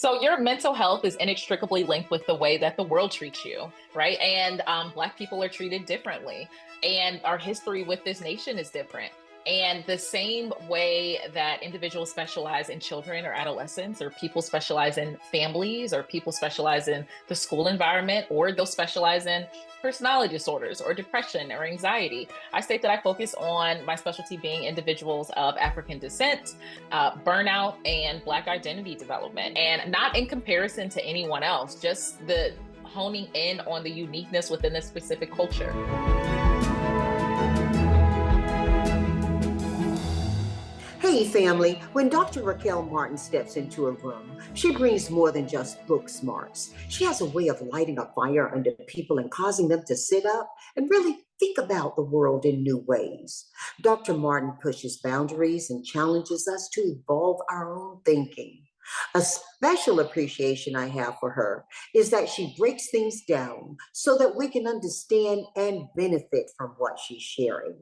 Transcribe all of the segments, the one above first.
So your mental health is inextricably linked with the way that the world treats you, right? And Black people are treated differently, and our history with this nation is different. And the same way that individuals specialize in children or adolescents, or people specialize in families, or people specialize in the school environment, or they'll specialize in personality disorders or depression or anxiety. I state that I focus on my specialty being individuals of African descent, burnout, and Black identity development, and not in comparison to anyone else, just the honing in on the uniqueness within this specific culture. Hey family, when Dr. Raquel Martin steps into a room, she brings more than just book smarts. She has a way of lighting a fire under people and causing them to sit up and really think about the world in new ways. Dr. Martin pushes boundaries and challenges us to evolve our own thinking. A special appreciation I have for her is that she breaks things down so that we can understand and benefit from what she's sharing.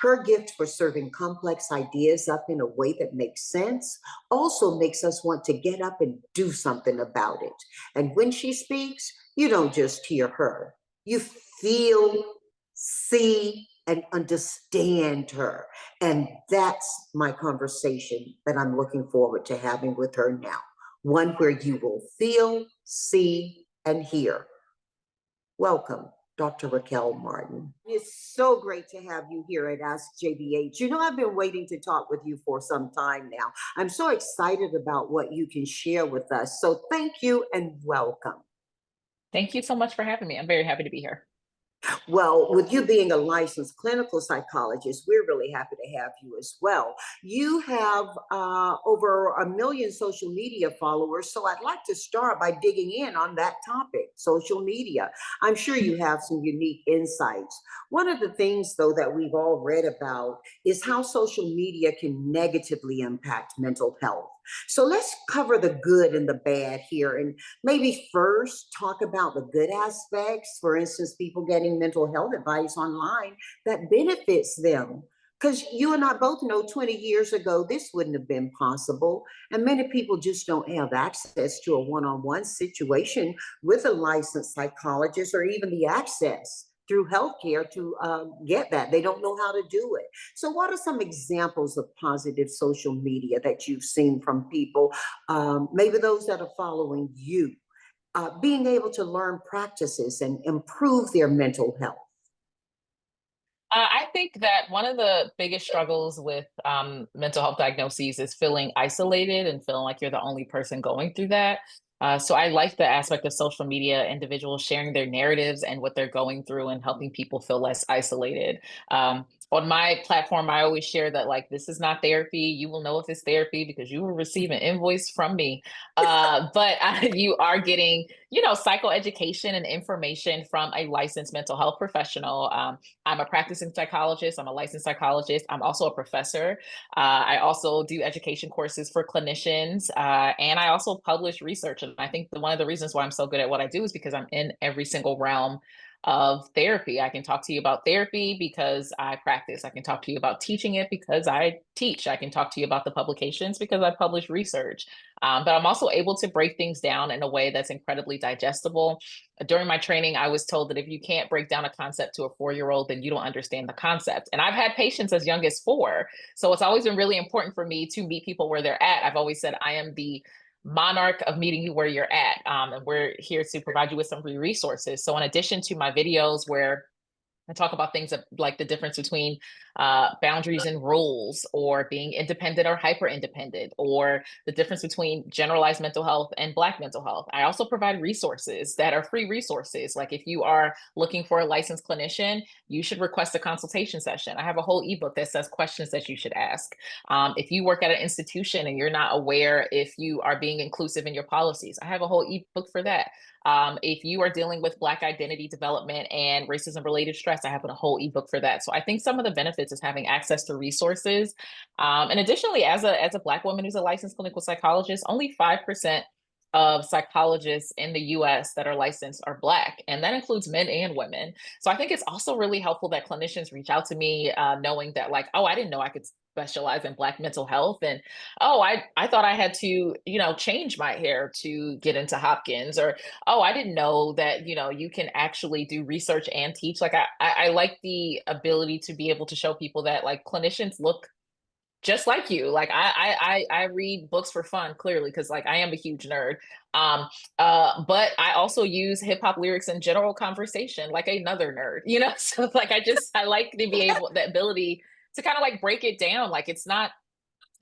Her gift for serving complex ideas up in a way that makes sense also makes us want to get up and do something about it. And when she speaks, you don't just hear her, you feel, see, and understand her. And that's my conversation that I'm looking forward to having with her now. One where you will feel, see, and hear. Welcome, Dr. Raquel Martin. It's so great to have you here at Ask JBH. You know, I've been waiting to talk with you for some time now. I'm so excited about what you can share with us. So thank you and welcome. Thank you so much for having me. I'm very happy to be here. Well, with you being a licensed clinical psychologist, we're really happy to have you as well. You have over 1 million social media followers, so I'd like to start by digging in on that topic, social media. I'm sure you have some unique insights. One of the things, though, that we've all read about is how social media can negatively impact mental health. So let's cover the good and the bad here, and maybe first talk about the good aspects. For instance, people getting mental health advice online that benefits them. Because you and I both know 20 years ago, this wouldn't have been possible. And many people just don't have access to a one-on-one situation with a licensed psychologist, or even the access through healthcare to get that. They don't know how to do it. So what are some examples of positive social media that you've seen from people, maybe those that are following you, being able to learn practices and improve their mental health? I think that one of the biggest struggles with mental health diagnoses is feeling isolated and feeling like you're the only person going through that. So I like the aspect of social media, individuals sharing their narratives and what they're going through and helping people feel less isolated. On my platform, I always share that, like, this is not therapy. You will know if it's therapy because you will receive an invoice from me. You are getting, psychoeducation and information from a licensed mental health professional. I'm a practicing psychologist. I'm a licensed psychologist. I'm also a professor. I also do education courses for clinicians, and I also publish research. And I think one of the reasons why I'm so good at what I do is because I'm in every single realm of therapy. I can talk to you about therapy because I practice. I can talk to you about teaching it because I teach. I can talk to you about the publications because I publish research. But I'm also able to break things down in a way that's incredibly digestible. During my training, I was told that if you can't break down a concept to a 4-year-old, then you don't understand the concept. And I've had patients as young as 4. So it's always been really important for me to meet people where they're at. I've always said I am the monarch of meeting you where you're at. And we're here to provide you with some free resources. So in addition to my videos where I talk about things like the difference between boundaries and rules, or being independent or hyper independent, or the difference between generalized mental health and Black mental health. I also provide resources that are free resources. Like, if you are looking for a licensed clinician, you should request a consultation session. I have a whole ebook that says questions that you should ask. If you work at an institution and you're not aware if you are being inclusive in your policies, I have a whole ebook for that. If you are dealing with Black identity development and racism related stress, I have a whole ebook for that. So I think some of the benefits is having access to resources. And additionally, as a Black woman who's a licensed clinical psychologist, only 5% of psychologists in the US that are licensed are Black, and that includes men and women. So I think it's also really helpful that clinicians reach out to me, knowing that, like, oh, I didn't know I could specialize in Black mental health. And oh, I thought I had to, change my hair to get into Hopkins, or oh, I didn't know that, you can actually do research and teach. Like I like the ability to be able to show people that like clinicians look just like you. Like I read books for fun, clearly, because like I am a huge nerd. Um, but I also use hip hop lyrics in general conversation, like another nerd, So like I like to be able the ability to kind of like break it down. Like it's not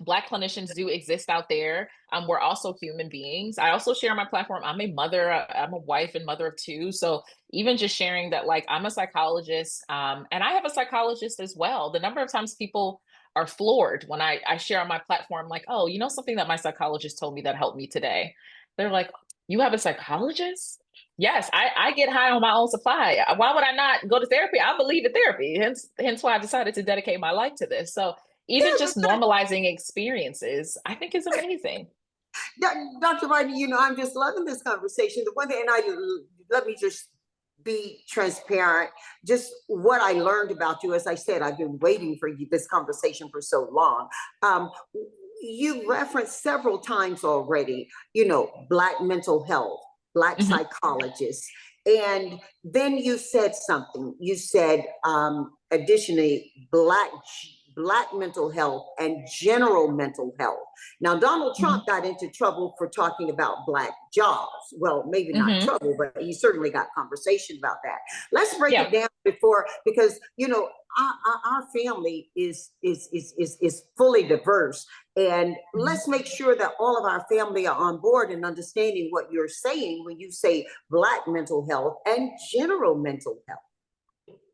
Black clinicians do exist out there. We're also human beings. I also share on my platform. I'm a mother. I'm a wife and mother of two. So even just sharing that, like, I'm a psychologist, and I have a psychologist as well. The number of times people are floored when I share on my platform, like, oh, something that my psychologist told me that helped me today. They're like, you have a psychologist? Yes, I get high on my own supply. Why would I not go to therapy? I believe in therapy. Hence why I decided to dedicate my life to this. So even Yeah, just normalizing experiences, I think is amazing. Dr. Martin, I'm just loving this conversation. The one thing, let me just be transparent. Just what I learned about you, as I said, I've been waiting for this conversation for so long. Um, you referenced several times already, Black mental health, Black Hmm. psychologists. And then you said something. You said, additionally, Black mental health and general mental health. Now, Donald Hmm. Trump got into trouble for talking about Black jobs. Well, maybe not Hmm. trouble, but he certainly got conversation about that. Let's break Yeah. it down because our family is fully diverse, and Mhm. let's make sure that all of our family are on board and understanding what you're saying when you say Black mental health and general mental health.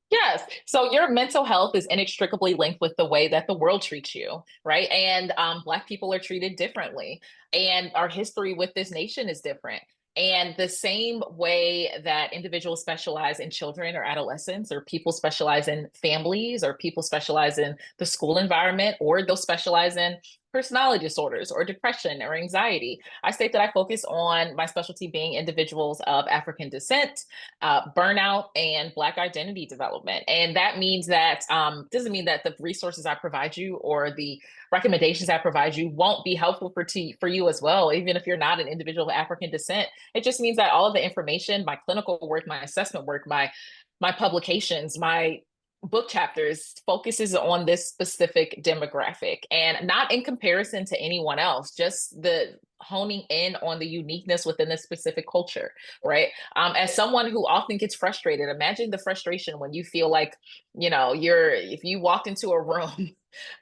Yes. So your mental health is inextricably linked with the way that the world treats you, right? And Black people are treated differently. And our history with this nation is different. And the same way that individuals specialize in children or adolescents, or people specialize in families, or people specialize in the school environment, or they'll specialize in personality disorders or depression or anxiety. I state that I focus on my specialty being individuals of African descent, burnout, and Black identity development. And that means that doesn't mean that the resources I provide you or the recommendations I provide you won't be helpful for you as well, even if you're not an individual of African descent. It just means that all of the information, my clinical work, my assessment work, my publications, my book chapters focuses on this specific demographic, and not in comparison to anyone else, just the honing in on the uniqueness within this specific culture, right? As someone who often gets frustrated, imagine the frustration when you feel like, if you walked into a room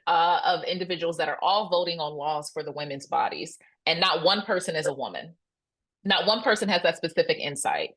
of individuals that are all voting on laws for the women's bodies, and not one person is a woman, not one person has that specific insight.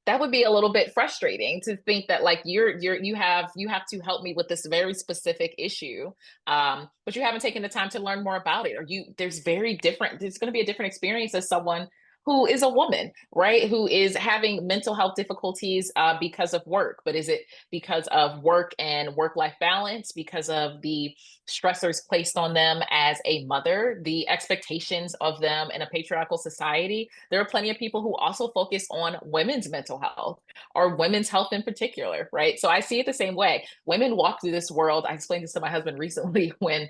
That would be a little bit frustrating to think that like you have to help me with this very specific issue, but you haven't taken the time to learn more about it, or there's going to be a different experience as someone who is a woman, right? Who is having mental health difficulties because of work, but is it because of work and work-life balance, because of the stressors placed on them as a mother, the expectations of them in a patriarchal society? There are plenty of people who also focus on women's mental health or women's health in particular, right? So I see it the same way. Women walk through this world. I explained this to my husband recently when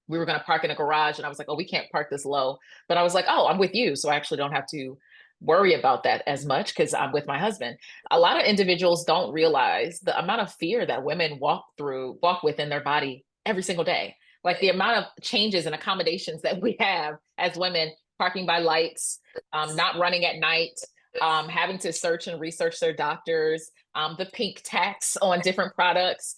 we were going to park in a garage, and I was like, oh, we can't park this low. But I was like, oh, I'm with you. So I actually don't have to worry about that as much because I'm with my husband. A lot of individuals don't realize the amount of fear that women walk with in their body every single day. Like the amount of changes and accommodations that we have as women, parking by lights, not running at night, having to search and research their doctors, the pink tax on different products.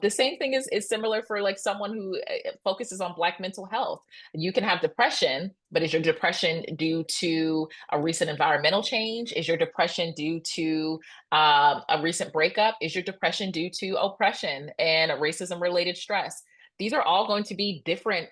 The same thing is similar for like someone who focuses on Black mental health. You can have depression, but is your depression due to a recent environmental change? Is your depression due to a recent breakup? Is your depression due to oppression and racism related stress? These are all going to be different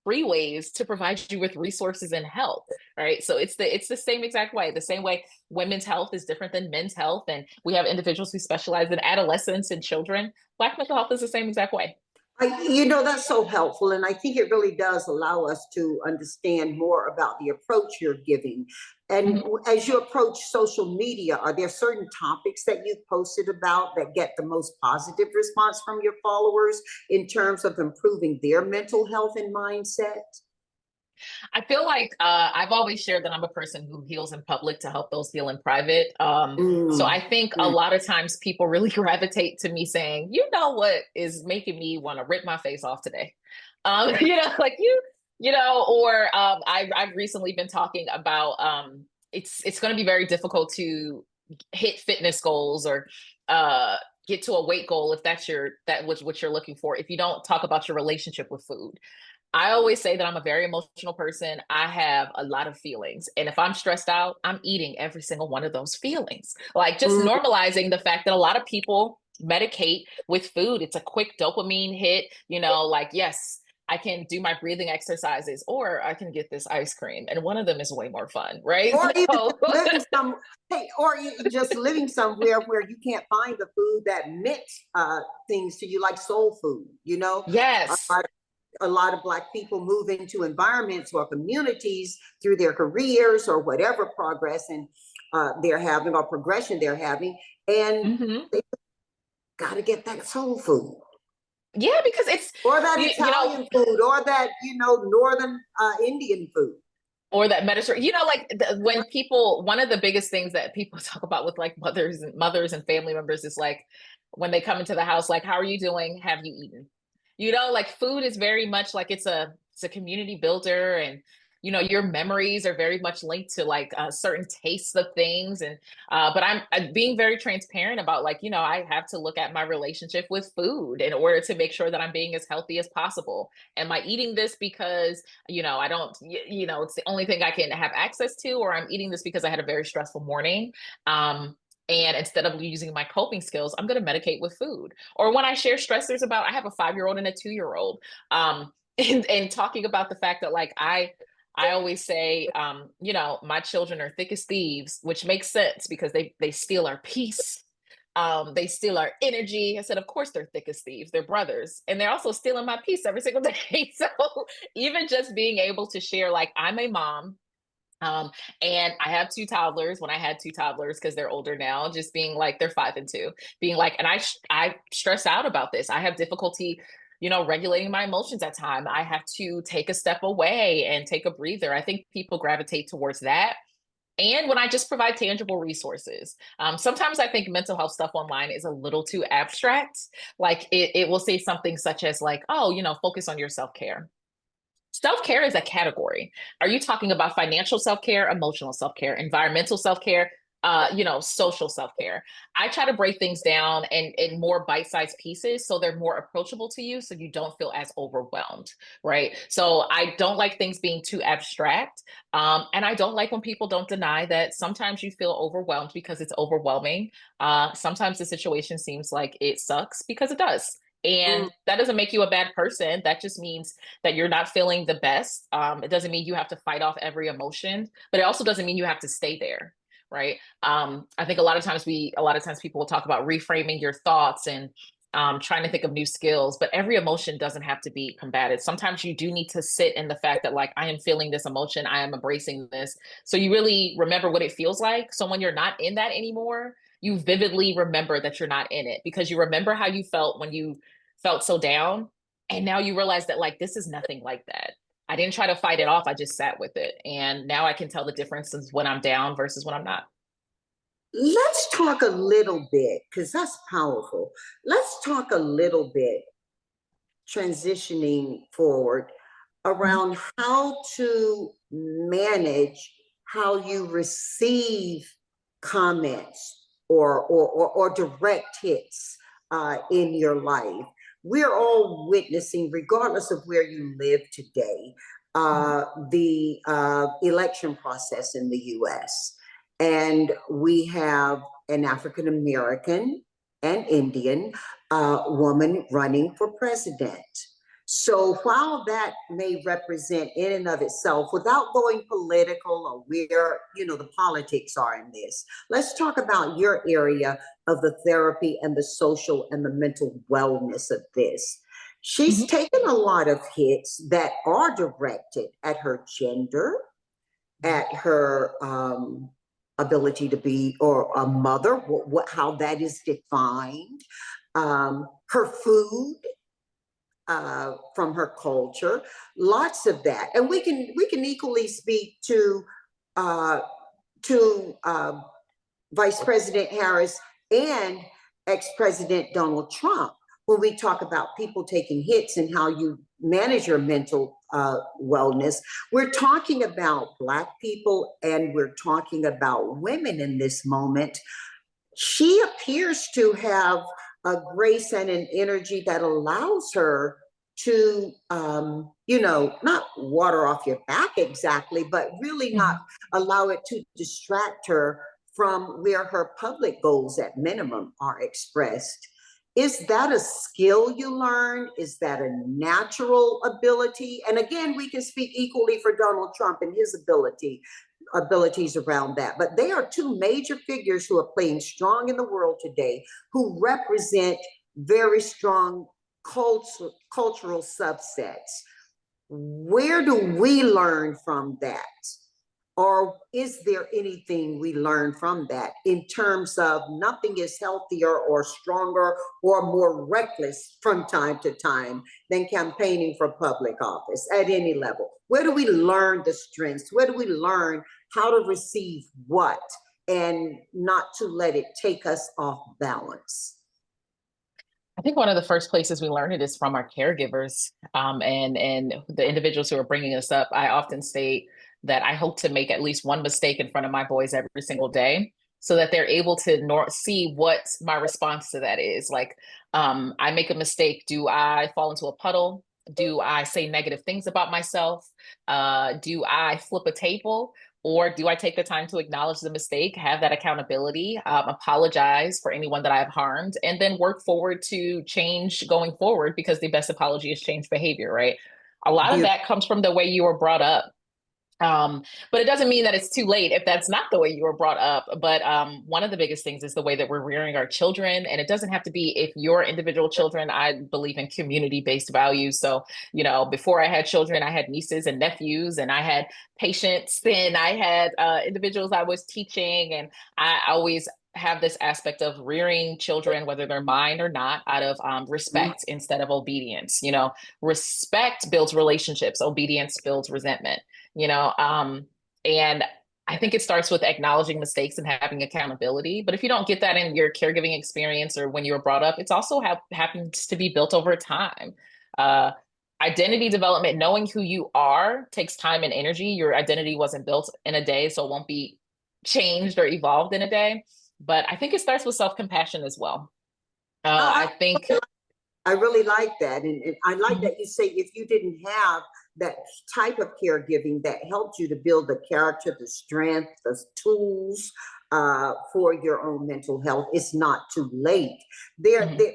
free ways to provide you with resources and help. Right. So it's the same exact way. The same way women's health is different than men's health. And we have individuals who specialize in adolescents and children. Black mental health is the same exact way. That's so helpful. And I think it really does allow us to understand more about the approach you're giving. And Mhm. as you approach social media, are there certain topics that you've posted about that get the most positive response from your followers in terms of improving their mental health and mindset? I feel like I've always shared that I'm a person who heals in public to help those heal in private. So Mm, I think a mm. lot of times people really gravitate to me saying, you know what is making me want to rip my face off today? Like or I've recently been talking about it's going to be very difficult to hit fitness goals or uh, get to a weight goal if that was what you're looking for if you don't talk about your relationship with food. I always say that I'm a very emotional person. I have a lot of feelings. And if I'm stressed out, I'm eating every single one of those feelings. Like just Mm. normalizing the fact that a lot of people medicate with food. It's a quick dopamine hit, like, yes, I can do my breathing exercises or I can get this ice cream. And one of them is way more fun, right? Or even So, living some, hey, or just living somewhere where you can't find the food that meant things to you, like soul food. A yes. lot, a lot of Black people move into environments or communities through their careers or whatever progress and they're having or progression they're having, and Hmm. they got to get that soul food Yeah, because it's, or that you know, Italian food or that northern Indian food. or that Mediterranean, like when people, one of the biggest things that people talk about with like mothers and family members is like when they come into the house, like, how are you doing? Have you eaten? Like food is very much like it's a community builder, and your memories are very much linked to like certain tastes of things. And but I'm being very transparent about like I have to look at my relationship with food in order to make sure that I'm being as healthy as possible. Am I eating this because I don't, it's the only thing I can have access to, or I'm eating this because I had a very stressful morning. And instead of using my coping skills, I'm going to medicate with food. Or when I share stressors about, I have a 5-year-old and a 2-year-old, and talking about the fact that like I always say, my children are thick as thieves, which makes sense because they steal our peace. They steal our energy. I said, of course they're thick as thieves. They're brothers. And they're also stealing my peace every single day. So even just being able to share, like, I'm a mom. Um, and I have two toddlers when I had two toddlers because they're older now, just being like, they're 5 and 2, being like, and I stress out about this. I have difficulty, regulating my emotions at time. I have to take a step away and take a breather. I think people gravitate towards that. And when I just provide tangible resources, sometimes I think mental health stuff online is a little too abstract. Like it will say something such as like, oh, focus on your self-care. Self-care is a category. Are you talking about financial self-care, emotional self-care, environmental self-care, social self-care? I try to break things down in more bite-sized pieces so they're more approachable to you so you don't feel as overwhelmed, right? So I don't like things being too abstract. And I don't like when people don't deny that sometimes you feel overwhelmed because it's overwhelming. Sometimes the situation seems like it sucks because it does. Mm. And that doesn't make you a bad person. That just means that you're not feeling the best. It doesn't mean you have to fight off every emotion, but it also doesn't mean you have to stay there, right? I think a lot of times people will talk about reframing your thoughts and trying to think of new skills, but every emotion doesn't have to be combated. Sometimes you do need to sit in the fact that like I am feeling this emotion, I am embracing this, so you really remember what it feels like. So when you're not in that anymore, you vividly remember that you're not in it because you remember how you felt when you felt so down, and now you realize that like this is nothing like that. I didn't try to fight it off. I just sat with it. And now I can tell the differences when I'm down versus when I'm not. Let's talk a little bit, because that's powerful. Let's talk a little bit, transitioning forward, Mhm. around how to manage how you receive comments or direct hits in your life. We're all witnessing, regardless of where you live today, Mhm. the election process in the US. And we have an African American and Indian woman running for president. So while that may represent in and of itself, without going political or where the politics are in this, let's talk about your area of the therapy and the social and the mental wellness of this. She's Mhm. taken a lot of hits that are directed at her gender, Mhm. at her ability to be or a mother, how that is defined, her food, from her culture, lots of that, and we can equally speak uh, to Vice President Harris and ex-President Donald Trump when we talk about people taking hits and how you manage your mental wellness. We're talking about Black people and we're talking about women in this moment. She appears to have a grace and an energy that allows her to, not water off your back exactly, but really not Mhm. allow it to distract her from where her public goals at minimum are expressed. Is that a skill you learn? Is that a natural ability? And again, we can speak equally for Donald Trump and his abilities around that. But they are two major figures who are playing strong in the world today, who represent very strong cultural subsets. Where do we learn from that? Or is there anything we learn from that in terms of nothing is healthier or stronger or more reckless from time to time than campaigning for public office at any level? Where do we learn the strengths? Where do we learn how to receive what and not to let it take us off balance? I think one of the first places we learn it is from our caregivers, and the individuals who are bringing us up. I often state that I hope to make at least one mistake in front of my boys every single day, so that they're able to see what my response to that is. Like, I make a mistake. Do I fall into a puddle? Do I say negative things about myself? Do I flip a table? Or do I take the time to acknowledge the mistake, have that accountability, apologize for anyone that I've harmed, and then work forward to change going forward, because the best apology is change behavior, right? A lot of Beautiful. that comes from the way you were brought up. But it doesn't mean that it's too late if that's not the way you were brought up. But one of the biggest things is the way that we're rearing our children. And it doesn't have to be if your individual children. I believe in community-based values. So, before I had children, I had nieces and nephews, and I had patients, and I had individuals I was teaching. And I always have this aspect of rearing children, whether they're mine or not, out of respect instead of obedience. Respect builds relationships, obedience builds resentment you know and I think it starts with acknowledging mistakes and having accountability. But if you don't get that in your caregiving experience or when you were brought up, it's also happens to be built over time. uh, Identity development, knowing who you are, takes time and energy. Your identity wasn't built in a day, so it won't be changed or evolved in a day. But I think it starts with self-compassion as well. I, I think. I really like that. And I like Mhm. that you say if you didn't have that type of caregiving that helped you to build the character, the strength, the tools for your own mental health, it's not too late. Mhm.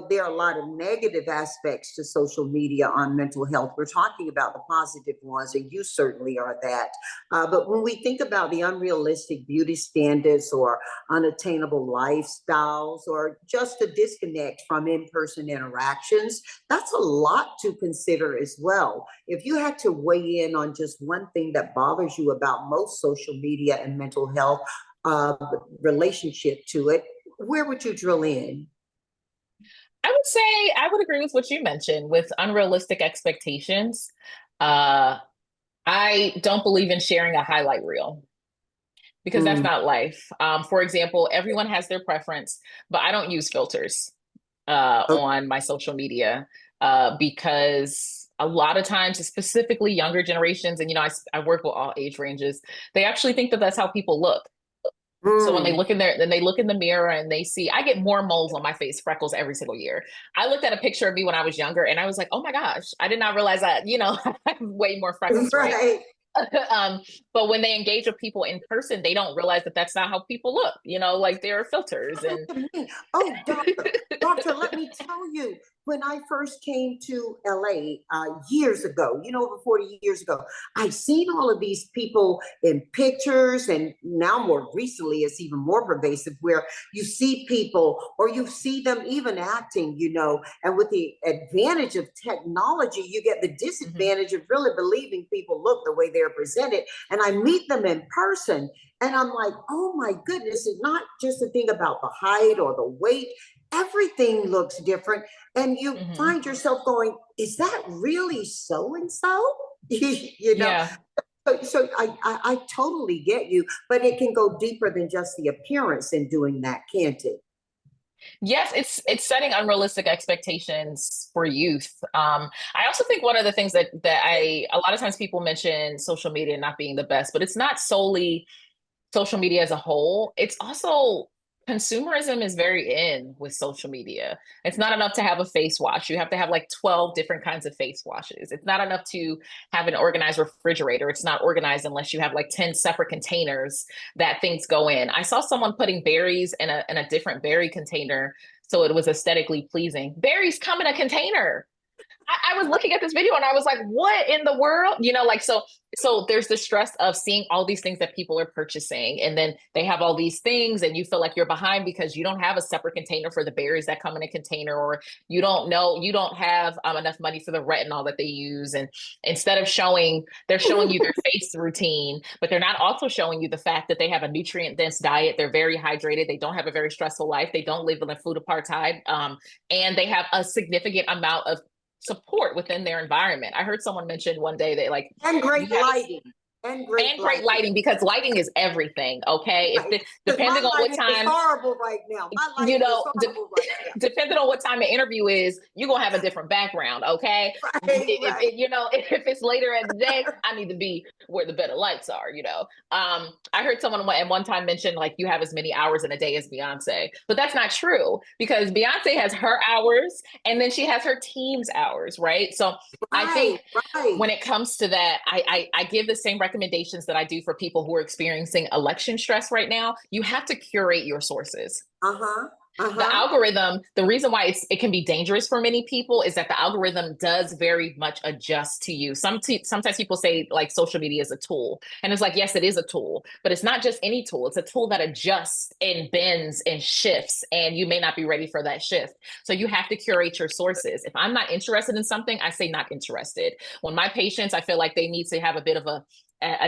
There are a lot of negative aspects to social media on mental health. We're talking about the positive ones, and you certainly are that. But when we think about the unrealistic beauty standards or unattainable lifestyles or just a disconnect from in-person interactions, that's a lot to consider as well. If you had to weigh in on just one thing that bothers you about most social media and mental health uh, relationship to it, where would you drill in? I would say I would agree with what you mentioned with unrealistic expectations. Uh, I don't believe in sharing a highlight reel, because that's Mm, not life. For example, everyone has their preference, but I don't use filters okay. on my social media, because a lot of times, specifically younger generations, and I work with all age ranges, they actually think that that's how people look. So when they Mm. look in there, then they look in the mirror and they see, I get more moles on my face, freckles every single year. I looked at a picture of me when I was younger and I was like, oh my gosh, I did not realize that, I have way more freckles, right? Right. um, but when they engage with people in person, they don't realize that that's not how people look, like there are filters. Look And at me. Oh, doctor, let me tell you. when I first came to LA years ago, over 40 years ago, I've seen all of these people in pictures, and now more recently, it's even more pervasive where you see people or you see them even acting, and with the advantage of technology, you get the Hmm. disadvantage of really believing people look the way they're presented. And I meet them in person. And I'm like, oh my goodness, it's not just a thing about the height or the weight. Everything looks different. And you Hmm. find yourself going, is that really so and so? you know, Yeah. so I totally get you, but it can go deeper than just the appearance in doing that, can't it? Yes, it's setting unrealistic expectations for youth. I also think one of the things that I a lot of times people mention social media not being the best, but it's not solely social media as a whole. It's also consumerism is very in with social media. It's not enough to have a face wash. You have to have like 12 different kinds of face washes. It's not enough to have an organized refrigerator. It's not organized unless you have like 10 separate containers that things go in. I saw someone putting berries in a different berry container so it was aesthetically pleasing. Berries come in a container. I was looking at this video and I was like, what in the world? Like so there's the stress of seeing all these things that people are purchasing, and then they have all these things and you feel like you're behind because you don't have a separate container for the berries that come in a container, or you don't have enough money for the retinol that they use. And instead of they're showing you their face routine, but they're not also showing you the fact that they have a nutrient dense diet. They're very hydrated. They don't have a very stressful life. They don't live in a food apartheid. And they have a significant amount of support within their environment. I heard someone mention one day that like And you great have lighting. And great and great lighting. lighting, because lighting is everything. Okay, Right. Because depending my on what lighting is time, horrible right now. My you lighting is know, horrible right now. depending on what time the interview is, you're gonna have a different background. Okay, Right, right. if it's later in the day, I need to be where the better lights are. I heard someone at one time mention like you have as many hours in a day as Beyonce, but that's not true because Beyonce has her hours and then she has her team's hours, right? So I Right, think right. when it comes to that, I give the same recommendations that I do for people who are experiencing election stress right now. You have to curate your sources. Uh-huh. The Uh-huh. algorithm, the reason why it can be dangerous for many people is that the algorithm does very much adjust to you. Sometimes people say like social media is a tool, and it's like, yes, it is a tool, but it's not just any tool. It's a tool that adjusts and bends and shifts, and you may not be ready for that shift. So you have to curate your sources. If I'm not interested in something, I say not interested. When my patients, I feel like they need to have a bit of a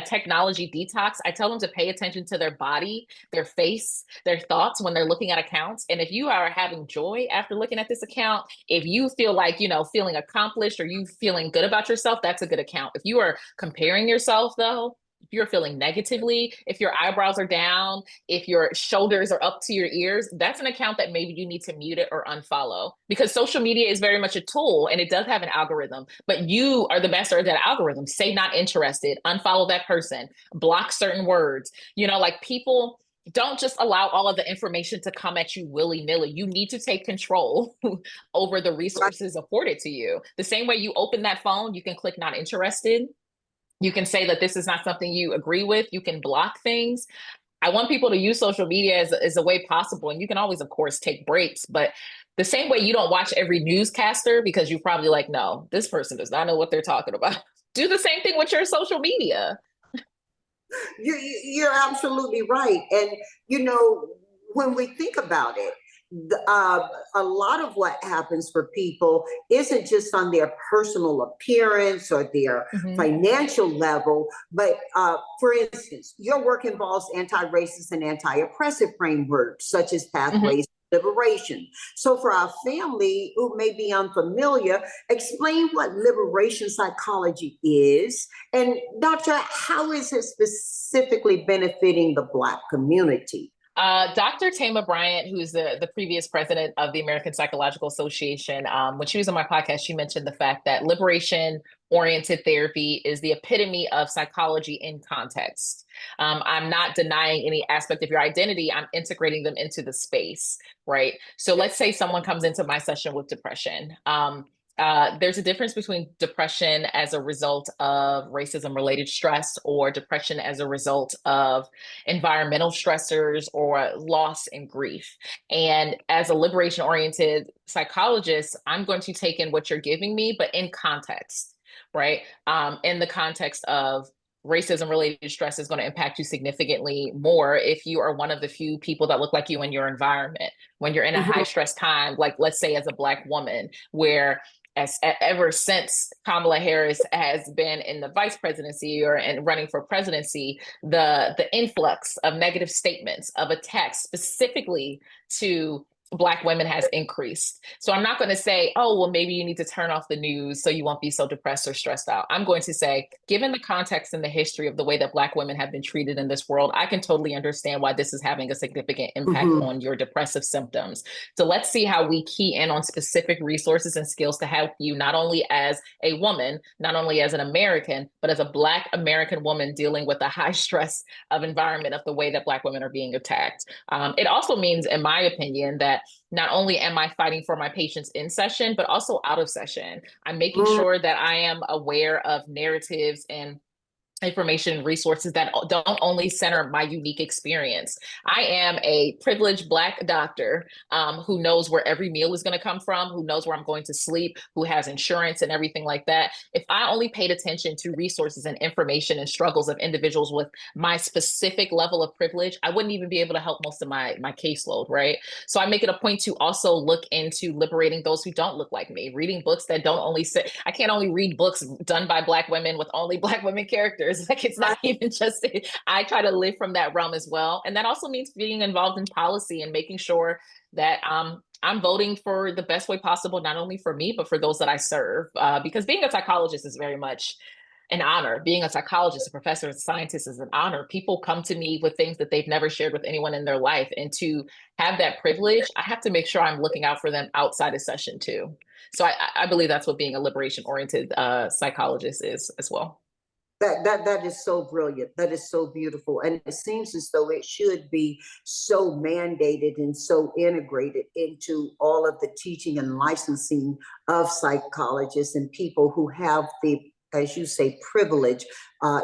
technology detox, I tell them to pay attention to their body, their face, their thoughts when they're looking at accounts. And if you are having joy after looking at this account, if you feel like, feeling accomplished or you feeling good about yourself, that's a good account. If you are comparing yourself though, if you're feeling negatively, if your eyebrows are down, if your shoulders are up to your ears, that's an account that maybe you need to mute it or unfollow, because social media is very much a tool and it does have an algorithm, but you are the master of that algorithm. Say not interested, unfollow that person, block certain words. Like people don't just allow all of the information to come at you willy-nilly. You need to take control over the Right. resources afforded to you. The same way you open that phone, you can click not interested. You can say that this is not something you agree with. You can block things. I want people to use social media as a way possible. And you can always, of course, take breaks. But the same way you don't watch every newscaster because you probably like, no, this person does not know what they're talking about. Do the same thing with your social media. You're absolutely right. And, when we think about it, a lot of what happens for people isn't just on their personal appearance or their Mm-hmm. financial level, but for instance, your work involves anti-racist and anti-oppressive frameworks such as Mm-hmm. pathways to liberation. So for our family who may be unfamiliar, explain what liberation psychology is, and Doctor, how is it specifically benefiting the Black community? Dr. Tama Bryant, who is the previous president of the American Psychological Association, when she was on my podcast, she mentioned the fact that liberation oriented therapy is the epitome of psychology in context. I'm not denying any aspect of your identity, I'm integrating them into the space, right? So let's say someone comes into my session with depression. There's a difference between depression as a result of racism related stress or depression as a result of environmental stressors or loss and grief. And as a liberation oriented psychologist, I'm going to take in what you're giving me, but in context, right? In the context of racism related stress is going to impact you significantly more if you are one of the few people that look like you in your environment. When you're in a high Mhm. stress time, like let's say as a Black woman, where ever since Kamala Harris has been in the vice presidency or and running for presidency, the influx of negative statements of attacks specifically to Black women has increased. So I'm not going to say, oh, well, maybe you need to turn off the news so you won't be so depressed or stressed out. I'm going to say, given the context and the history of the way that Black women have been treated in this world, I can totally understand why this is having a significant impact Mhm. on your depressive symptoms. So let's see how we key in on specific resources and skills to help you, not only as a woman, not only as an American, but as a Black American woman dealing with the high stress of environment of the way that Black women are being attacked. It also means, in my opinion, that not only am I fighting for my patients in session, but also out of session. I'm making Mm. sure that I am aware of narratives and information and resources that don't only center my unique experience. I am a privileged Black doctor who knows where every meal is going to come from, who knows where I'm going to sleep, who has insurance and everything like that. If I only paid attention to resources and information and struggles of individuals with my specific level of privilege, I wouldn't even be able to help most of my caseload, right? So I make it a point to also look into liberating those who don't look like me, reading books that don't only say, I can't only read books done by Black women with only Black women characters. Like it's not even just, I try to live from that realm as well. And that also means being involved in policy and making sure that I'm voting for the best way possible, not only for me, but for those that I serve. Because being a psychologist is very much an honor. Being a psychologist, a professor, a scientist is an honor. People come to me with things that they've never shared with anyone in their life. And to have that privilege, I have to make sure I'm looking out for them outside of session too. So I believe that's what being a liberation oriented psychologist is as well. That is so brilliant. That is so beautiful. And it seems as though it should be so mandated and so integrated into all of the teaching and licensing of psychologists and people who have the, as you say, privilege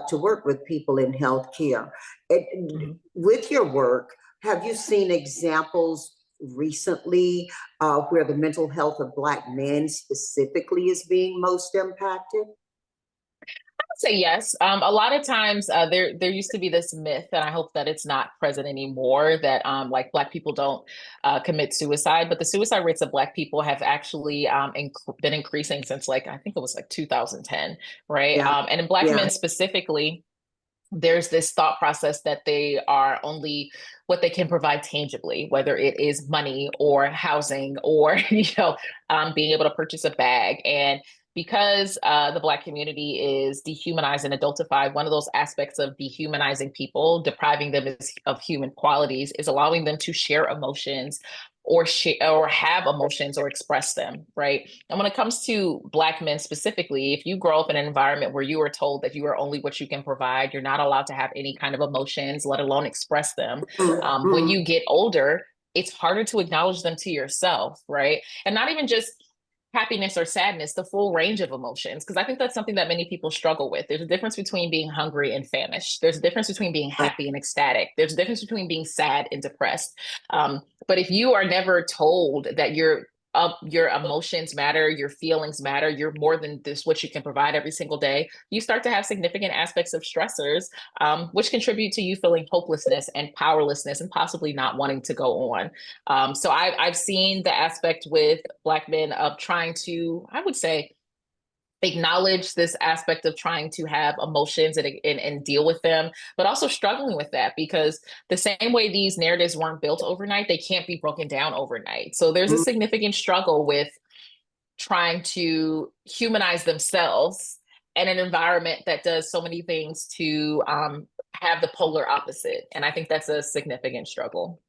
to work with people in healthcare. Mhm. With your work, have you seen examples recently where the mental health of Black men specifically is being most impacted? Say yes. A lot of times, there used to be this myth, and I hope that it's not present anymore, that like Black people don't commit suicide, but the suicide rates of Black people have actually been increasing since like I think it was like 2010, right? Yeah, And in Black yeah. men specifically, there's this thought process that they are only what they can provide tangibly, whether it is money or housing or being able to purchase a bag. And because the Black community is dehumanized and adultified, one of those aspects of dehumanizing people, depriving them of human qualities, is allowing them to share emotions or have emotions or express them, right? And when it comes to Black men specifically, if you grow up in an environment where you are told that you are only what you can provide, you're not allowed to have any kind of emotions, let alone express them. When Mhm. you get older, it's harder to acknowledge them to yourself, right? And not even just happiness or sadness, the full range of emotions, because I think that's something that many people struggle with. There's a difference between being hungry and famished. There's a difference between being happy and ecstatic. There's a difference between being sad and depressed. But if you are never told that your emotions matter, your feelings matter, you're more than this what you can provide every single day, you start to have significant aspects of stressors, which contribute to you feeling hopelessness and powerlessness and possibly not wanting to go on. So I've seen the aspect with Black men of trying to, I would say, acknowledge this aspect of trying to have emotions and deal with them, but also struggling with that because the same way these narratives weren't built overnight, they can't be broken down overnight. So there's a significant struggle with trying to humanize themselves in an environment that does so many things to have the polar opposite. And I think that's a significant struggle.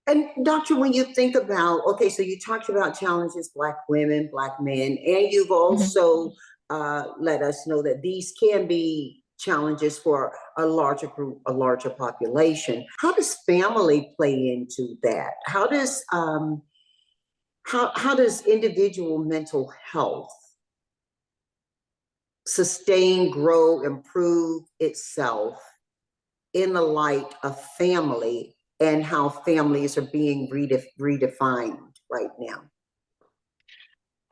And doctor, when you think about, okay, so you talked about challenges, Black women, Black men, and you've Mhm. also let us know that these can be challenges for a larger group, a larger population. How does family play into that? how does individual mental health sustain, grow, improve itself in the light of family and how families are being redefined right now?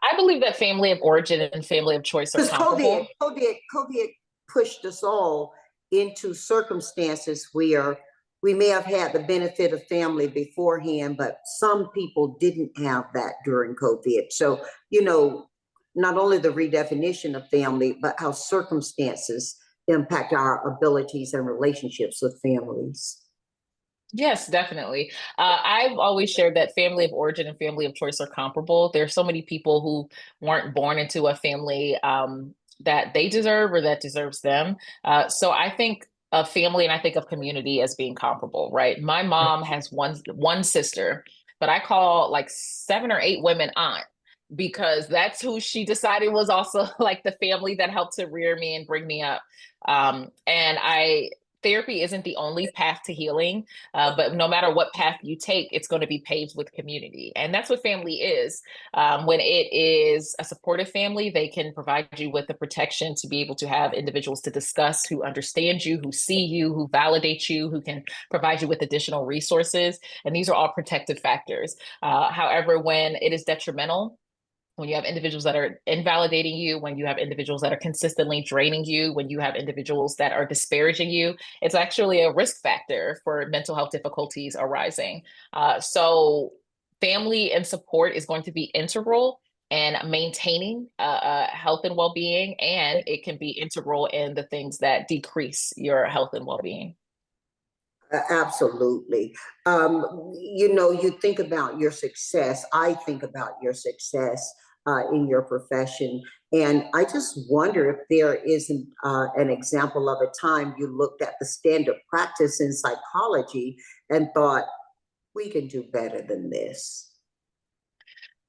I believe that family of origin and family of choice are Because comparable. COVID pushed us all into circumstances where we may have had the benefit of family beforehand, but some people didn't have that during COVID. So, not only the redefinition of family, but how circumstances impact our abilities and relationships with families. Yes, definitely. I've always shared that family of origin and family of choice are comparable. There are so many people who weren't born into a family that they deserve or that deserves them. So I think of family and I think of community as being comparable, right? My mom has one sister, but I call like 7 or 8 women aunt because that's who she decided was also like the family that helped to rear me and bring me up. And I therapy isn't the only path to healing, but no matter what path you take, it's going to be paved with community. And that's what family is. When it is a supportive family, they can provide you with the protection to be able to have individuals to discuss who understand you, who see you, who validate you, who can provide you with additional resources. And these are all protective factors. However, when it is detrimental, when you have individuals that are invalidating you, when you have individuals that are consistently draining you, when you have individuals that are disparaging you, it's actually a risk factor for mental health difficulties arising. So, family and support is going to be integral in maintaining health and well being, and it can be integral in the things that decrease your health and well being. Absolutely. You think about your success. I think about your success in your profession. And I just wonder if there isn't an example of a time you looked at the standard practice in psychology and thought, we can do better than this.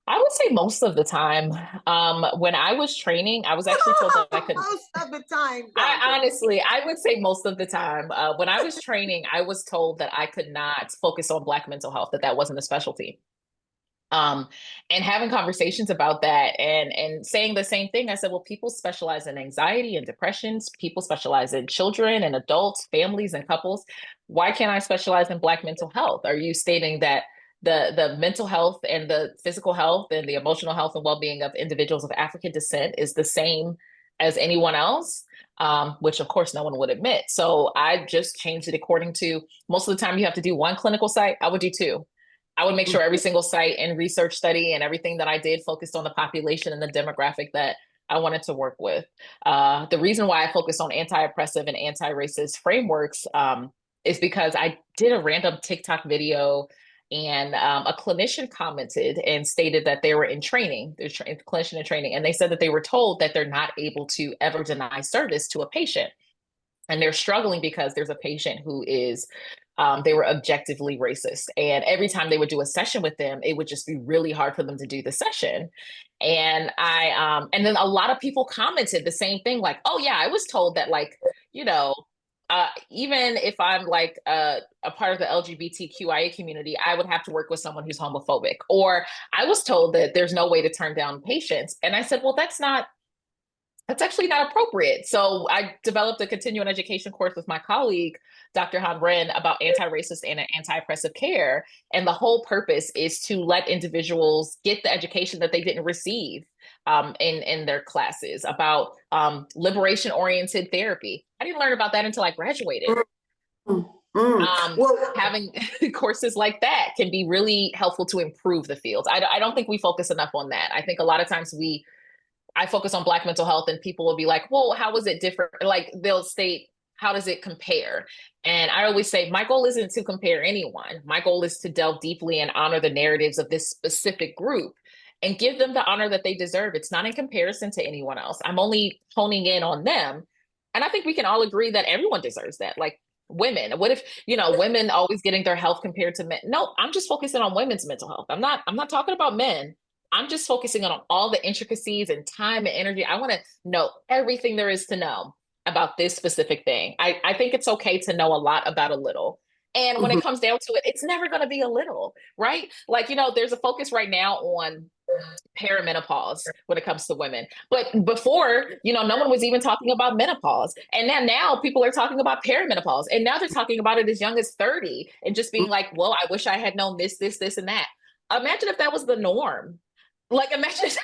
I would say most of the time. When I was training, I was actually told that I could. Most of the time, I doctor. honestly, I would say most of the time. When I was training, I was told that I could not focus on Black mental health, that that wasn't a specialty. Um, and having conversations about that and saying the same thing, I said, well, people specialize in anxiety and depressions. People specialize in children and adults, families and couples. Why can't I specialize in Black mental health? Are you stating that the mental health and the physical health and the emotional health and well-being of individuals of African descent is the same as anyone else? Which of course no one would admit. So I just changed it according to most of the time you have to do one clinical site. I would do two. I would make sure every single site and research study and everything that I did focused on the population and the demographic that I wanted to work with. The reason why I focus on anti-oppressive and anti-racist frameworks is because I did a random TikTok video and a clinician commented and stated that they were in training, clinician in training, and they said that they were told that they're not able to ever deny service to a patient. And they're struggling because there's a patient who is they were objectively racist, and every time they would do a session with them it would just be really hard for them to do the session. And and then a lot of people commented the same thing, like, oh yeah, I was told that, like, you know even if I'm like a part of the LGBTQIA community, I would have to work with someone who's homophobic, or I was told that there's no way to turn down patients. And I said, well, that's actually not appropriate. So I developed a continuing education course with my colleague, Dr. Howroyd, about anti-racist and anti-oppressive care. And the whole purpose is to let individuals get the education that they didn't receive in their classes about liberation-oriented therapy. I didn't learn about that until I graduated. Mm, mm. Well, Having courses like that can be really helpful to improve the field. I don't think we focus enough on that. I think a lot of times I focus on Black mental health and people will be like, well, how is it different? Like they'll state, how does it compare? And I always say, my goal isn't to compare anyone. My goal is to delve deeply and honor the narratives of this specific group and give them the honor that they deserve. It's not in comparison to anyone else. I'm only honing in on them. And I think we can all agree that everyone deserves that. Like women, what if, women always getting their health compared to men? No, I'm just focusing on women's mental health. I'm not talking about men. I'm just focusing on all the intricacies and time and energy. I want to know everything there is to know about this specific thing. I think it's okay to know a lot about a little. And when Mhm. it comes down to it, it's never going to be a little, right? Like, there's a focus right now on perimenopause when it comes to women. But before, no one was even talking about menopause. And now people are talking about perimenopause. And now they're talking about it as young as 30 and just being like, well, I wish I had known this, and that. Imagine if that was the norm. Like, imagine if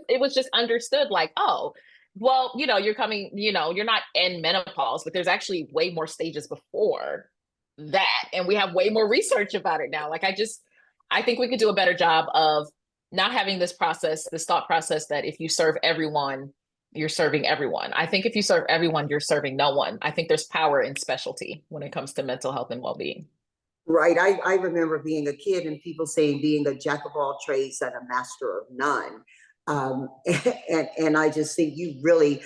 it was just understood like, oh, well, you're coming, you're not in menopause, but there's actually way more stages before that. And we have way more research about it now. Like, I think we could do a better job of not having this thought process that if you serve everyone, you're serving everyone. I think if you serve everyone, you're serving no one. I think there's power in specialty when it comes to mental health and well-being. Right. I remember being a kid and people saying being a jack of all trades and a master of none. Um, and I just think you really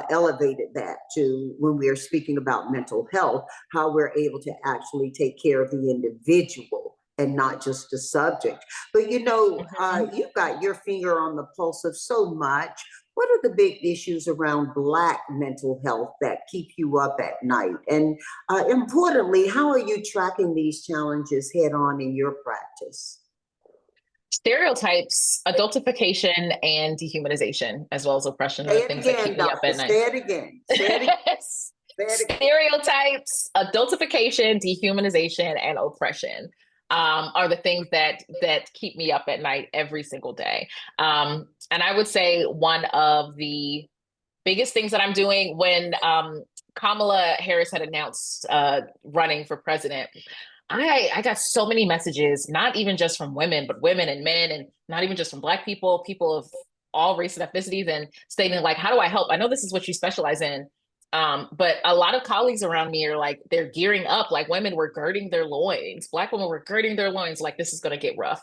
elevated that to when we are speaking about mental health, how we're able to actually take care of the individual and not just the subject. But Mhm. you've got your finger on the pulse of so much. What are the big issues around Black mental health that keep you up at night? And importantly, how are you tracking these challenges head on in your practice? Stereotypes, adultification, and dehumanization, as well as oppression, are Say the it things that again, keep me up doctor. at night. Say it again. Say it again. Say it again. Stereotypes, adultification, dehumanization, and oppression are the things that keep me up at night every single day. And I would say one of the biggest things that I'm doing when Kamala Harris had announced running for president, I got so many messages, not even just from women, but women and men, and not even just from Black people, people of all races and ethnicities, and stating like, how do I help? I know this is what you specialize in. But a lot of colleagues around me are like, they're gearing up, like women were girding their loins, Black women were girding their loins, like this is going to get rough.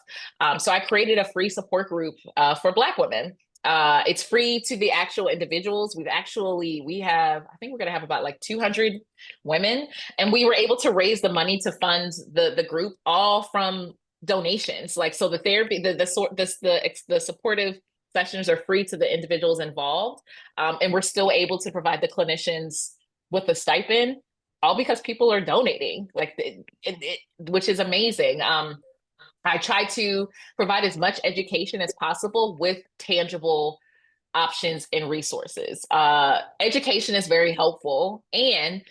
So I created a free support group for Black women. It's free to the actual individuals. We have, I think we're going to have about like 200 women, and we were able to raise the money to fund the group all from donations. Like, so the therapy, the supportive sessions are free to the individuals involved, and we're still able to provide the clinicians with the stipend, all because people are donating, like which is amazing. I try to provide as much education as possible with tangible options and resources. Education is very helpful, and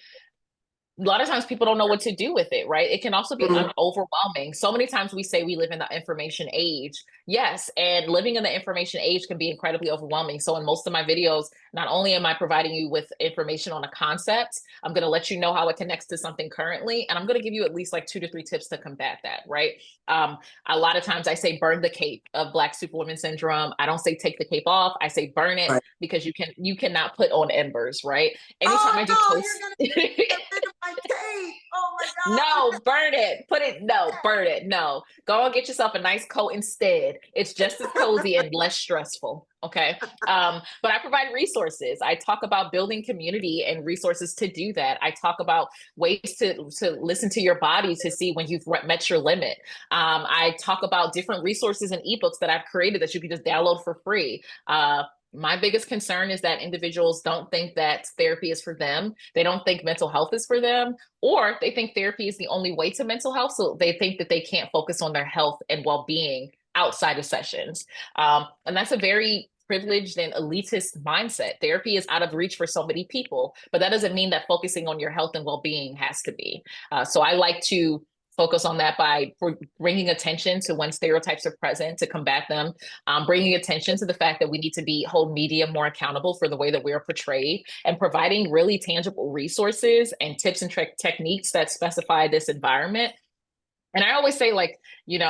a lot of times people don't know what to do with it, right? It can also be Mhm. overwhelming. So many times we say we live in the information age. Yes, and living in the information age can be incredibly overwhelming. So in most of my videos, not only am I providing you with information on a concept, I'm going to let you know how it connects to something currently, and I'm going to give you at least like 2 to 3 tips to combat that, right? Um, a lot of times I say burn the cape of Black Superwoman syndrome. I don't say take the cape off. I say burn it, Right. because you cannot put on embers, right? Anytime Oh I do no, you're posts. gonna get rid of my tape. Oh my God. No, burn it. No, burn it. No, go and get yourself a nice coat instead. It's just as cozy and less stressful. Okay. But I provide resources. I talk about building community and resources to do that. I talk about ways to listen to your body to see when you've met your limit. I talk about different resources and ebooks that I've created that you can just download for free. My biggest concern is that individuals don't think that therapy is for them. They don't think mental health is for them, or they think therapy is the only way to mental health. So they think that they can't focus on their health and well being outside of sessions. And that's a very privileged and elitist mindset. Therapy is out of reach for so many people, but that doesn't mean that focusing on your health and well being has to be. So I like to focus on that by bringing attention to when stereotypes are present to combat them, bringing attention to the fact that we need to hold media more accountable for the way that we are portrayed, and providing really tangible resources and tips and techniques that specify this environment. And I always say, like, yeah,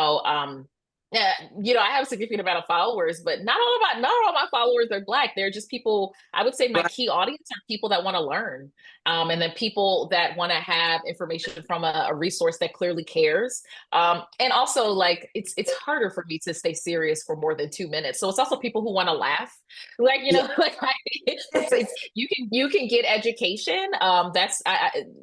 I have a significant amount of followers, but not all my followers are Black. They're just people. I would say my Right. key audience are people that want to learn, and then people that want to have information from a resource that clearly cares. And also, like, it's harder for me to stay serious for more than 2 minutes. So it's also people who want to laugh, like, Yeah. like it's you can get education. That's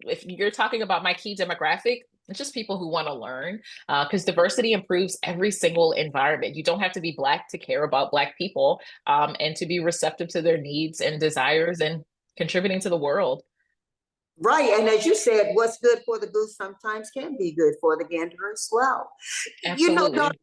if you're talking about my key demographic, it's just people who want to learn, because diversity improves every single environment. You don't have to be Black to care about Black people, and to be receptive to their needs and desires and contributing to the world. Right. And as you said, what's good for the goose sometimes can be good for the gander as well. You know, Absolutely.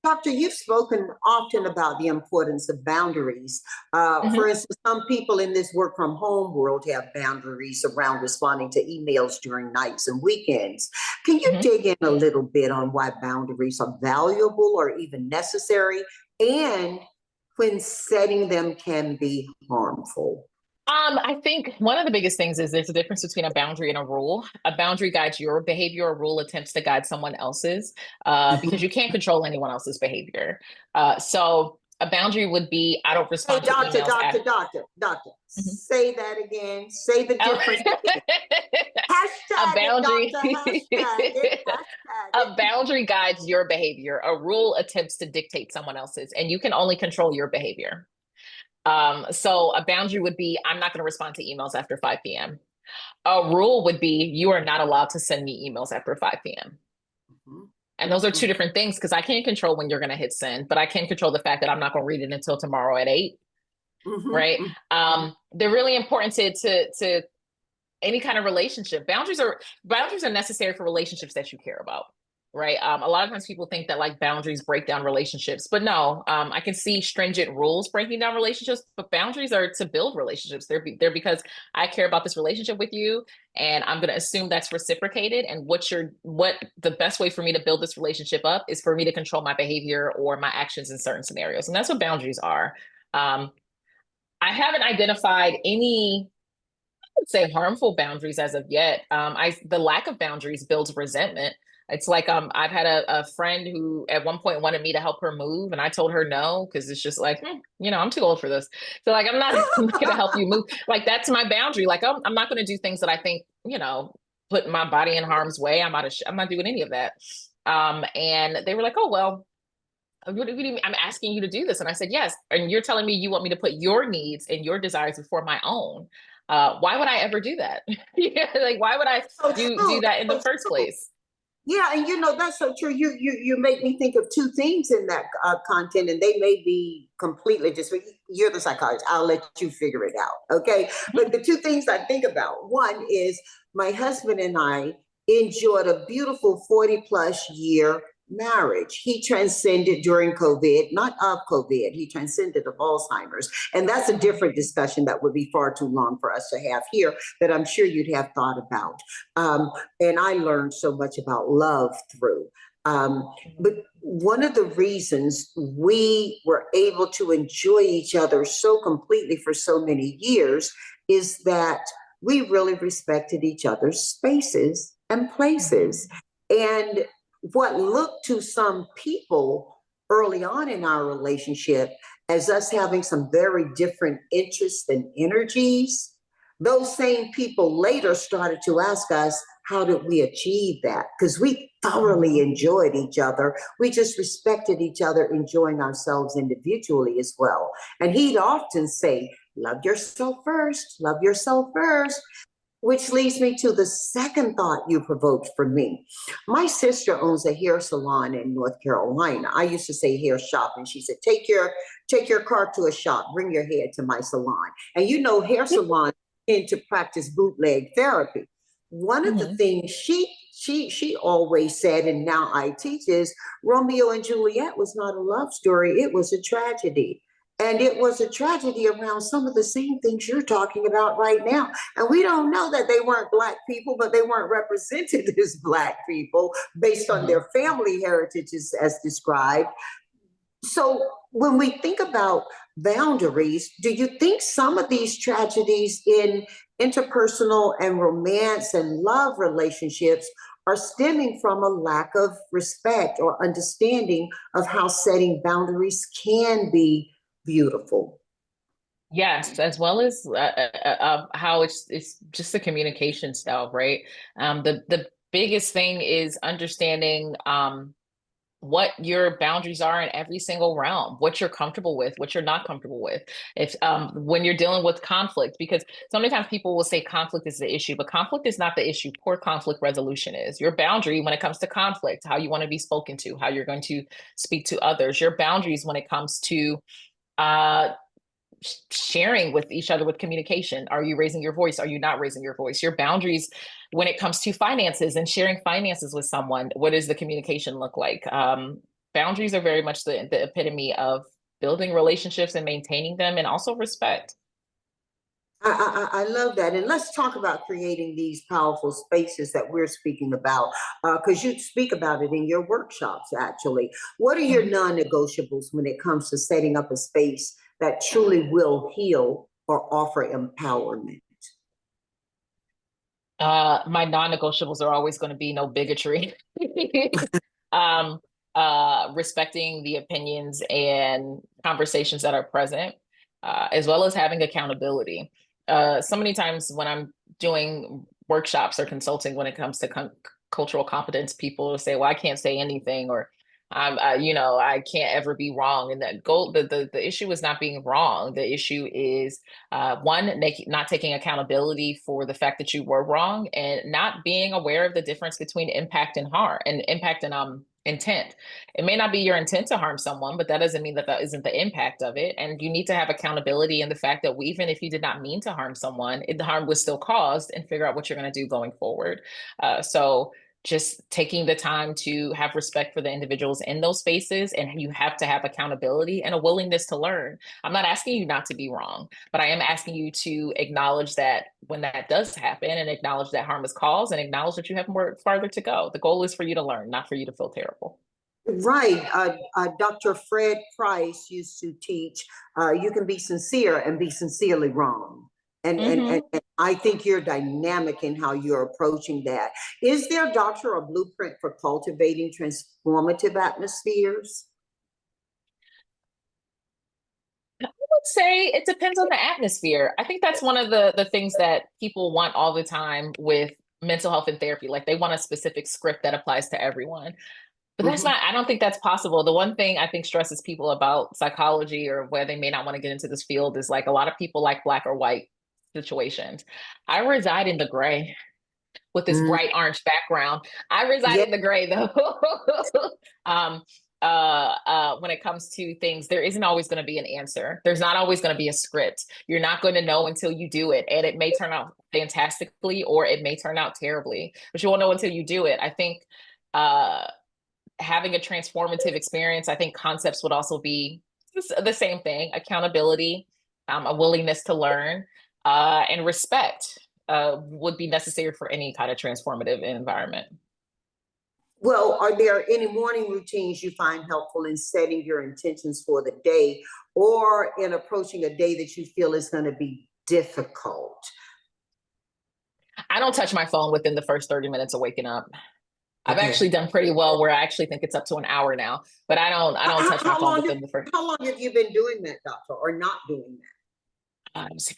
Doctor, you've spoken often about the importance of boundaries. For Hmm. instance, some people in this work from home world have boundaries around responding to emails during nights and weekends. Can you Hmm. dig in a little bit on why boundaries are valuable or even necessary, and when setting them can be harmful? I think one of the biggest things is there's a difference between a boundary and a rule. A boundary guides your behavior, a rule attempts to guide someone else's, because you can't control anyone else's behavior. So a boundary would be, I don't Hey, respond to doctor, emails doctor, after. doctor, Mhm. say that again. Say the Oh. difference again. A Hashtag it, boundary, doctor. Hashtag it. Hashtag a it. boundary guides your behavior. A rule attempts to dictate someone else's, and you can only control your behavior. So a boundary would be, I'm not going to respond to emails after 5 p.m. A rule would be, you are not allowed to send me emails after 5 p.m. Mhm, And those are two mhm, different things because I can't control when you're going to hit send, but I can control the fact that I'm not going to read it until tomorrow at 8. mhm, Right. mhm. They're really important to any kind of relationship. Boundaries are necessary for relationships that you care about, right? A lot of times people think that like boundaries break down relationships, but no. I can see stringent rules breaking down relationships, but boundaries are to build relationships. They're because I care about this relationship with you, and I'm going to assume that's reciprocated. And what the best way for me to build this relationship up is for me to control my behavior or my actions in certain scenarios, and that's what boundaries are. Um, I haven't identified any say harmful boundaries as of yet. I the lack of boundaries builds resentment. It's like I've had a friend who at one point wanted me to help her move, and I told her no because it's just like I'm too old for this. So like I'm not gonna help you move. Like that's my boundary. Like I'm not gonna do things that I think put my body in harm's way. I'm not doing any of that. And they were like, oh well. What do you mean? I'm asking you to do this. And I said, yes. And you're telling me you want me to put your needs and your desires before my own. Why would I ever do that? Yeah, like, why would I So do true. that in the That's first so true. place? Yeah, and that's so true. You make me think of two things in that content, and they may be completely different. You're the psychologist. I'll let you figure it out, okay? But the two things I think about, one is my husband and I enjoyed a beautiful 40-plus year marriage. He transcended during COVID, not of COVID. He transcended of Alzheimer's, and that's a different discussion that would be far too long for us to have here. That I'm sure you'd have thought about. Um, and I learned so much about love through. But Mhm. one of the reasons we were able to enjoy each other so completely for so many years is that we really respected each other's spaces and Mhm. places. And what looked to some people early on in our relationship as us having some very different interests and energies, those same people later started to ask us, how did we achieve that? Because we thoroughly Mhm. enjoyed each other. We just respected each other, enjoying ourselves individually as well. And he'd often say, love yourself first, love yourself first. Which leads me to the second thought you provoked for me. My sister owns a hair salon in North Carolina. I used to say hair shop, and she said, take your car to a shop, bring your hair to my salon. And hair salons tend to practice bootleg therapy. One of the Mhm. things she always said, and now I teach, is Romeo and Juliet was not a love story, it was a tragedy. And it was a tragedy around some of the same things you're talking about right now. And we don't know that they weren't Black people, but they weren't represented as Black people based on Mhm. their family heritages as described. So when we think about boundaries, do you think some of these tragedies in interpersonal and romance and love relationships are stemming from a lack of respect or understanding of how setting boundaries can be beautiful? Yes, as well as how it's just the communication style, right? The biggest thing is understanding what your boundaries are in every single realm, what you're comfortable with, what you're not comfortable with. If when you're dealing with conflict, because so many times people will say conflict is the issue, but conflict is not the issue. Poor conflict resolution is. Your boundary when it comes to conflict, how you want to be spoken to, how you're going to speak to others, your boundaries when it comes to uh sharing with each other with communication. Are you raising your voice? Are you not raising your voice? Your boundaries when it comes to finances and sharing finances with someone. What does the communication look like? Boundaries are very much the epitome of building relationships and maintaining them, and also respect. I love that. And let's talk about creating these powerful spaces that we're speaking about, because you speak about it in your workshops, actually. What are your Mhm. non negotiables when it comes to setting up a space that truly will heal or offer empowerment? My non-negotiables are always going to be no bigotry. um, Respecting the opinions and conversations that are present, as well as having accountability. So many times when I'm doing workshops or consulting, when it comes to cultural competence, people will say, "Well, I can't say anything," or I can't ever be wrong." And that goal, the issue is not being wrong. The issue is one, not taking accountability for the fact that you were wrong, and not being aware of the difference between impact and harm, and impact and intent. It may not be your intent to harm someone, but that doesn't mean that that isn't the impact of it. And you need to have accountability in the fact that even if you did not mean to harm someone, the harm was still caused, and figure out what you're going to do going forward. So just taking the time to have respect for the individuals in those spaces, and you have to have accountability and a willingness to learn. I'm not asking you not to be wrong, but I am asking you to acknowledge that when that does happen, and acknowledge that harm is caused, and acknowledge that you have more farther to go. The goal is for you to learn, not for you to feel terrible. Right. Dr. Fred Price used to teach you can be sincere and be sincerely wrong. Hmm. And I think you're dynamic in how you're approaching that. Is there, Doctor, a blueprint for cultivating transformative atmospheres? I would say it depends on the atmosphere. I think that's one of the things that people want all the time with mental health and therapy. Like, they want a specific script that applies to everyone. But that's Mhm. not, I don't think that's possible. The one thing I think stresses people about psychology, or where they may not want to get into this field, is like a lot of people like black or white situations. I reside in the gray with this Mm, bright orange background. I reside yeah, in the gray though. um, when it comes to things, there isn't always going to be an answer. There's not always going to be a script. You're not going to know until you do it. And it may turn out fantastically, or it may turn out terribly, but you won't know until you do it. I think uh, having a transformative experience, I think concepts would also be the same thing: accountability, a willingness to learn, and respect would be necessary for any kind of transformative environment. well, are there any morning routines you find helpful in setting your intentions for the day or in approaching a day that you feel is going to be difficult? I don't touch my phone within the first 30 minutes of waking up. I've Okay. actually done pretty well, where I actually think it's up to an hour now, but I don't touch my How phone long within the first. how long have you been doing that, doctor, or not doing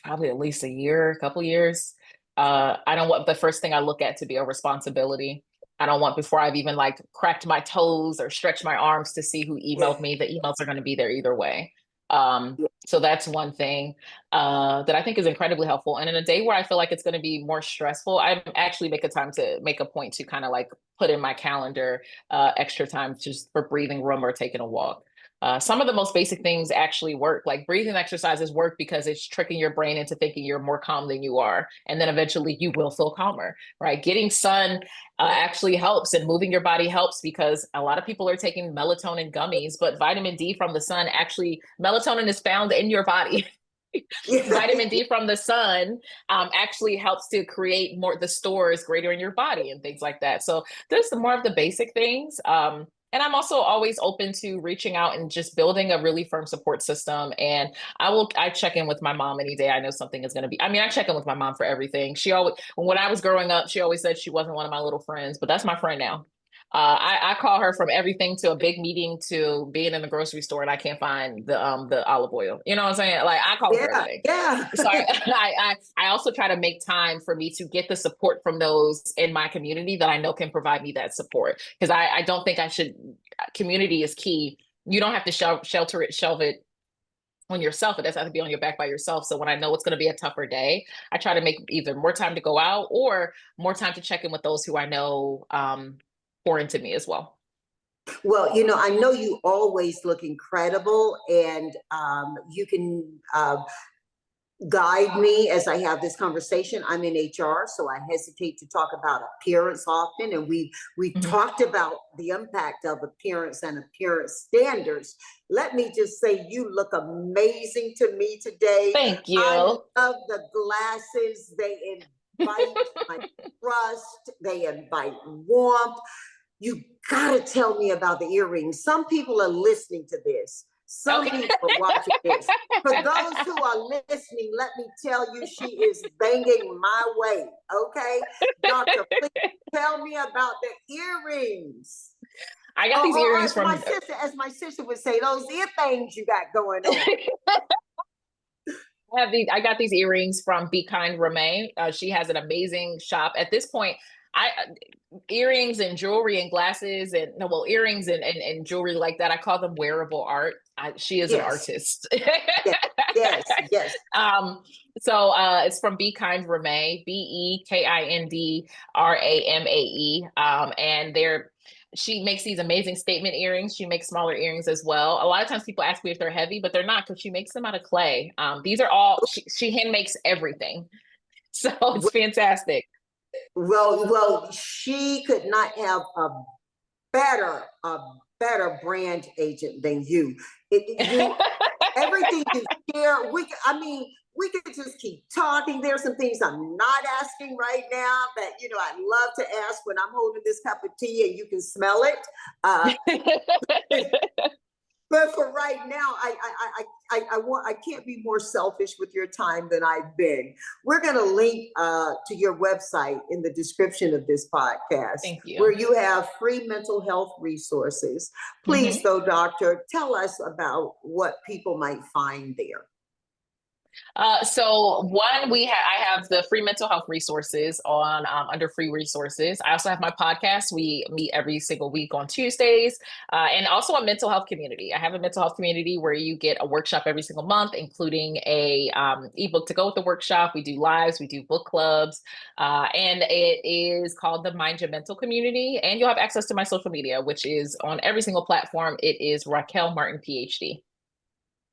Probably at least a year, a couple years. I don't want the first thing I look at to be a responsibility. I don't want, before I've even like cracked my toes or stretched my arms to see who emailed that? me. The emails are going to be there either way. Yeah. So that's one thing that I think is incredibly helpful. And in a day where I feel like it's going to be more stressful, I actually make a point to kind of like put in my calendar extra time just for breathing room or taking a walk. Some of the most basic things actually work. Like, breathing exercises work because it's tricking your brain into thinking you're more calm than you are. And then eventually you will feel calmer, right? Getting sun actually helps, and moving your body helps, because a lot of people are taking melatonin gummies, but vitamin D from the sun, actually, melatonin is found in your body. Yeah. Vitamin D from the sun actually helps to create more, the stores greater in your body, and things like that. So there's more of the basic things. And I'm also always open to reaching out and just building a really firm support system. And I check in with my mom any day I know something is going to be. I mean, I check in with my mom for everything. She always, when I was growing up, she always said she wasn't one of my little friends, but that's my friend now. I call her from everything to a big meeting to being in the grocery store and I can't find the olive oil. You know what I'm saying? Like, I call her for Yeah. everything. Yeah. So I also try to make time for me to get the support from those in my community that I know can provide me that support. Because I don't think I should. Community is key. You don't have to shelve it on yourself. It doesn't have to be on your back by yourself. So when I know it's going to be a tougher day, I try to make either more time to go out, or more time to check in with those who I know pour into me as well. Well, I know you always look incredible, and you can guide me as I have this conversation. I'm in HR, so I hesitate to talk about appearance often, and we Mhm. talked about the impact of appearance and appearance standards. Let me just say, you look amazing to me today. Thank I you. love the glasses. They invite my trust. They invite warmth. You gotta tell me about the earrings. Some people are listening to this. Some Okay. people are watching this. For those who are listening, let me tell you, she is banging my way. Okay, doctor, please tell me about the earrings. I got these Or earrings from as my sister would say, those ear things you got going on. I got these earrings from Be Kind Remain. She has an amazing shop. At this point, I earrings and jewelry and glasses and no, well, earrings and jewelry like that. I call them wearable art. She is an Yes, artist. yes, yes, yes. um, so it's from Be Kind Remain, BEKIND and she makes these amazing statement earrings. She makes smaller earrings as well. A lot of times people ask me if they're heavy, but they're not because she makes them out of clay. These are all she hand makes everything. So it's fantastic. Well, she could not have a better brand agent than you. You everything you share. I mean, we could just keep talking. There's some things I'm not asking right now that I love to ask when I'm holding this cup of tea and you can smell it. Uh, but for right now, I can't be more selfish with your time than I've been. We're going to link to your website in the description of this podcast, Thank where you. you have free mental health resources. Please, Mhm. though, doctor, tell us about what people might find there. So one, I have the free mental health resources on under free resources. I also have my podcast. We meet every single week on Tuesdays, and also a mental health community. I have a mental health community where you get a workshop every single month, including a ebook to go with the workshop. We do lives, we do book clubs, and it is called the Mind Your Mental Community. And you'll have access to my social media, which is on every single platform. It is Raquel Martin, PhD.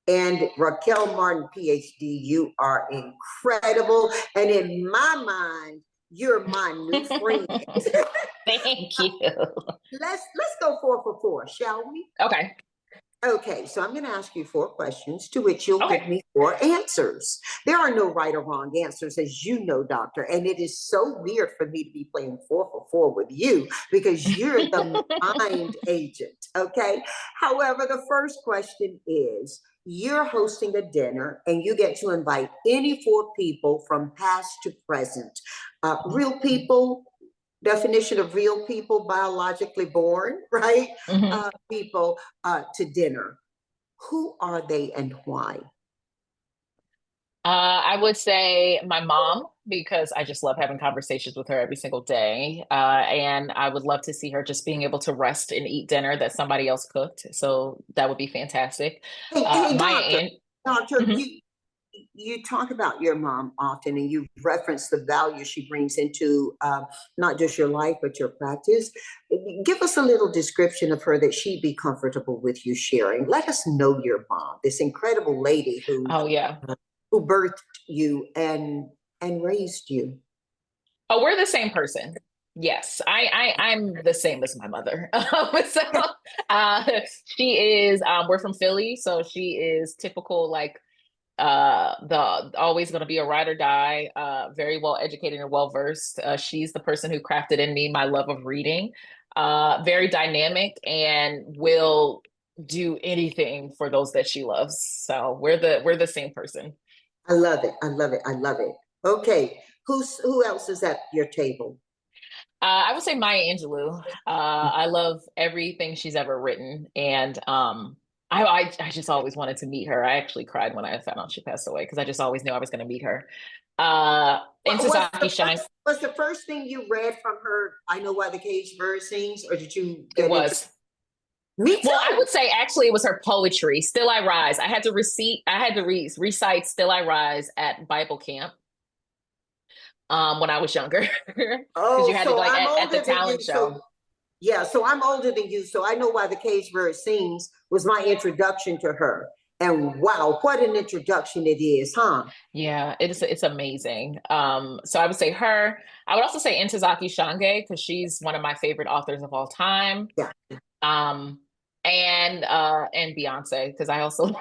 And Raquel Martin, PhD, you are incredible. And in my mind, you're my new friend. Thank you. Let's go 4 for 4, shall we? Okay. Okay, so I'm going to ask you 4 questions to which you'll Okay. give me 4 answers. There are no right or wrong answers, as you know, doctor. And it is so weird for me to be playing 4 for 4 with you because you're the mind agent. Okay. However, the first question is, you're hosting a dinner and you get to invite any 4 people from past to present. Real people, definition of real people, biologically born, right? Mhm. People to dinner. Who are they and why? I would say my mom, because I just love having conversations with her every single day. And I would love to see her just being able to rest and eat dinner that somebody else cooked. So that would be fantastic. Hey, My doctor, aunt, doctor, mhm. you talk about your mom often, and you reference the value she brings into not just your life but your practice. Give us a little description of her that she'd be comfortable with you sharing. Let us know your mom, this incredible lady Oh yeah. who birthed you and raised you. Oh, we're the same person. Yes, I'm the same as my mother. So uh, she is. We're from Philly, so she is typical like the always going to be a ride or die, very well educated and well versed. She's the person who crafted in me my love of reading. Very dynamic and will do anything for those that she loves. So we're the same person. I love it. I love it. I love it. Okay. Who else is at your table? I would say Maya Angelou. I love everything she's ever written, and I just always wanted to meet her. I actually cried when I found out she passed away because I just always knew I was going to meet her. And Was Sasaki Shine. the first thing you read from her? I Know Why the Caged Bird Sings, or did you It get into? was. Me Well, I too. would say actually it was her poetry. Still I Rise. I had to recite Still I Rise at Bible camp when I was younger. Because Oh, you had to so like I'm at the older than you. talent So show. Yeah, so I'm older than you, so I know why the Cage Bird Sings was my introduction to her. And wow, what an introduction it is, huh? Yeah, it's amazing. So I would say her. I would also say Ntozake Shange because she's one of my favorite authors of all time. Yeah. Um, and Beyonce because I also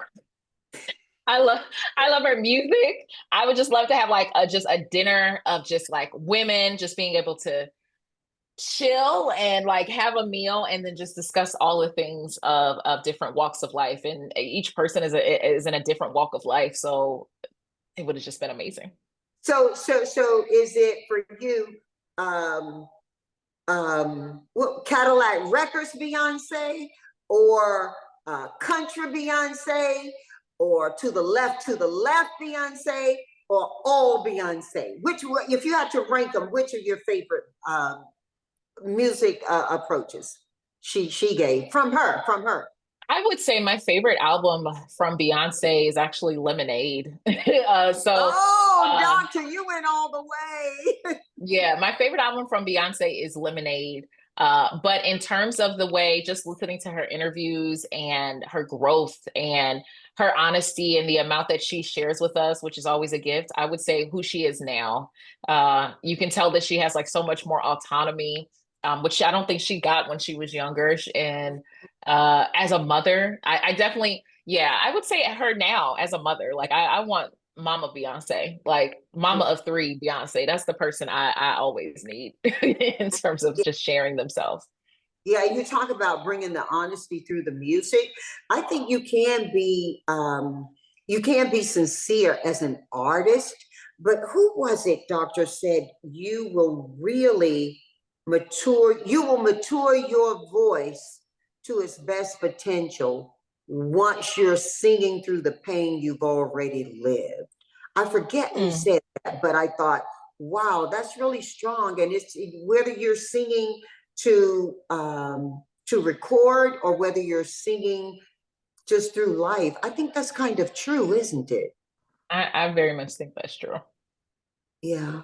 I love I love her music. I would just love to have like a just a dinner of just like women just being able to chill and like have a meal and then just discuss all the things of different walks of life and each person is in a different walk of life. So it would have just been amazing. So is it for you what Cadillac Records Beyonce or country Beyonce or to the left Beyonce or all Beyonce? Which, if you had to rank them, which are your favorite music approaches she gave from her? I would say my favorite album from Beyonce is actually Lemonade. So Oh, uh, doctor, you went all the way. yeah, my favorite album from Beyonce is Lemonade. But in terms of the way, just listening to her interviews and her growth and her honesty and the amount that she shares with us, which is always a gift, I would say who she is now. You can tell that she has like so much more autonomy, which I don't think she got when she was younger. And as a mother, I definitely, yeah, I would say her now as a mother. Like I want Mama Beyonce, like Mama of three Beyonce. That's the person I always need in terms of just sharing themselves. Yeah, you talk about bringing the honesty through the music. I think you can be sincere as an artist, but who was it, doctor, said you will really mature, you will mature your voice to its best potential once you're singing through the pain you've already lived. I forget who Mm. said that, but I thought, wow, that's really strong. And it's whether you're singing to record or whether you're singing just through life. I think that's kind of true, isn't it? I very much think that's true. Yeah.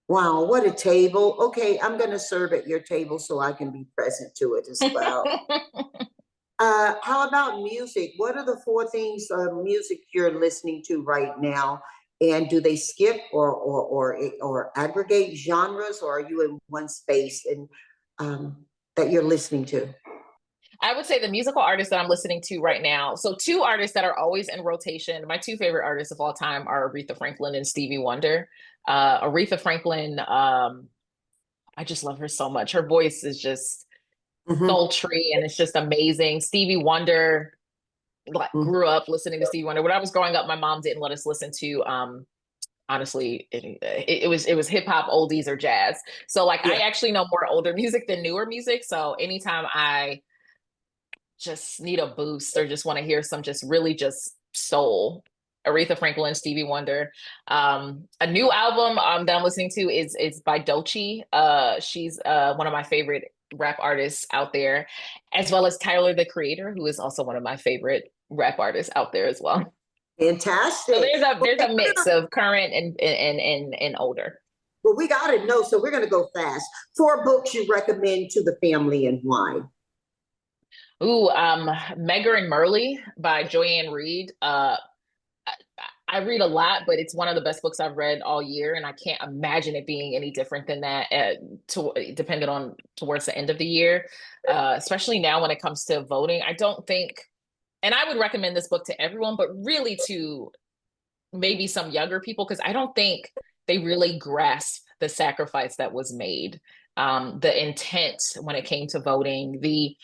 Wow, what a table. Okay, I'm going to serve at your table so I can be present to it as well. How about music? What are the four things of music you're listening to right now? And do they skip or aggregate genres, or are you in one space and that you're listening to? I would say the musical artists that I'm listening to right now. So, two artists that are always in rotation. My two favorite artists of all time are Aretha Franklin and Stevie Wonder. Aretha Franklin, I just love her so much. Her voice is just Mhm. sultry and it's just amazing. Stevie Wonder, like, Mhm. grew up listening to Stevie Wonder. When I was growing up, my mom didn't let us listen to honestly it was hip hop, oldies, or jazz. So like I Yeah. actually know more older music than newer music. So anytime I just need a boost or just want to hear some just really just soul, Aretha Franklin, Stevie Wonder. A new album that I'm listening to is by Doechii. She's one of my favorite rap artists out there, as well as Tyler the Creator, who is also one of my favorite rap artists out there as well. So Fantastic. there's Okay, a mix of current and older. well, we got to know, so we're going to go fast. Four books you recommend to the family and why? Ooh, Megger and Merle by Joyanne Reed. I, I read a lot, but it's one of the best books I've read all year, and I can't imagine it being any different than that. Depending on towards the end of the year, especially now when it comes to voting. I don't think, and I would recommend this book to everyone, but really to maybe some younger people because I don't think they really grasp the sacrifice that was made, the intent when it came to voting, the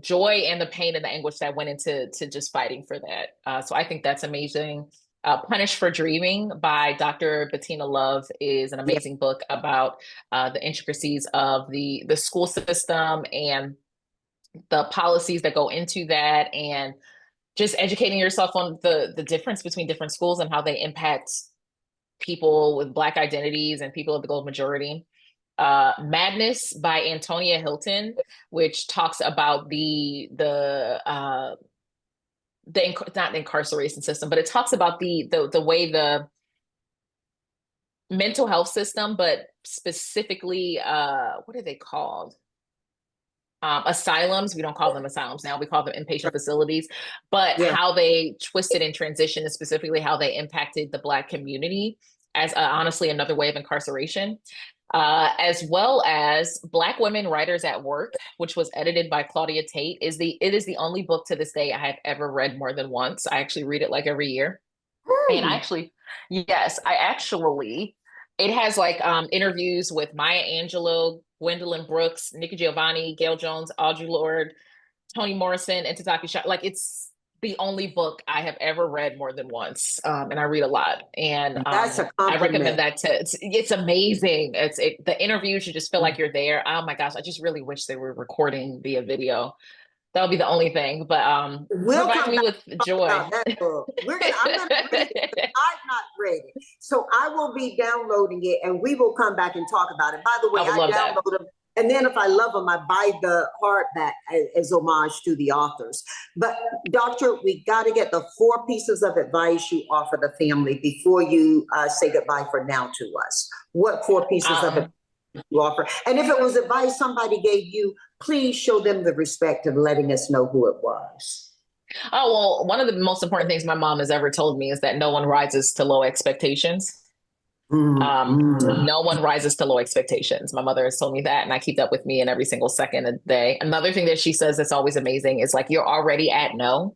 joy and the pain and the anguish that went into to just fighting for that. So I think that's amazing. Punished for Dreaming by Dr. Bettina Love is an Yeah, amazing book about the intricacies of the school system and the policies that go into that, and just educating yourself on the difference between different schools and how they impact people with Black identities and people of the gold majority. Madness by Antonia Hilton, which talks about not the incarceration system, but it talks about the way mental health system, but specifically, what are they called? Asylums. We don't call them asylums now. We call them inpatient facilities. But Yeah. how they twisted and transitioned, and specifically how they impacted the Black community as honestly another way of incarceration. As well as Black Women Writers at Work, which was edited by Claudia Tate, it is the only book to this day I have ever read more than once. I actually read it like every year. And Hmm. actually, yes, it has like interviews with Maya Angelou, Gwendolyn Brooks, Nikki Giovanni, Gail Jones, Audre Lorde, Toni Morrison, and Tataki Shah. Like, it's the only book I have ever read more than once. And I read a lot. And That's a I recommend compliment. that it's amazing. The interviews, you just feel like you're there. Oh my gosh, I just really wish they were recording via video. That would be the only thing, but We'll provides come me back with and talk joy. about that book. I'm gonna read it because I've not read it. So I will be downloading it and we will come back and talk about it. By the way, I would I love that. download them. And then if I love them, I buy the hardback as homage to the authors. But doctor, we got to get the 4 pieces of advice you offer the family before you say goodbye for now to us. What 4 pieces of advice Um, you offer? And if it was advice somebody gave you, please show them the respect of letting us know who it was. oh, well, one of the most important things my mom has ever told me is that no one rises to low expectations. Mm-hmm. No one rises to low expectations. My mother has told me that, and I keep that with me in every single second of the day. Another thing that she says that's always amazing is like, you're already at no.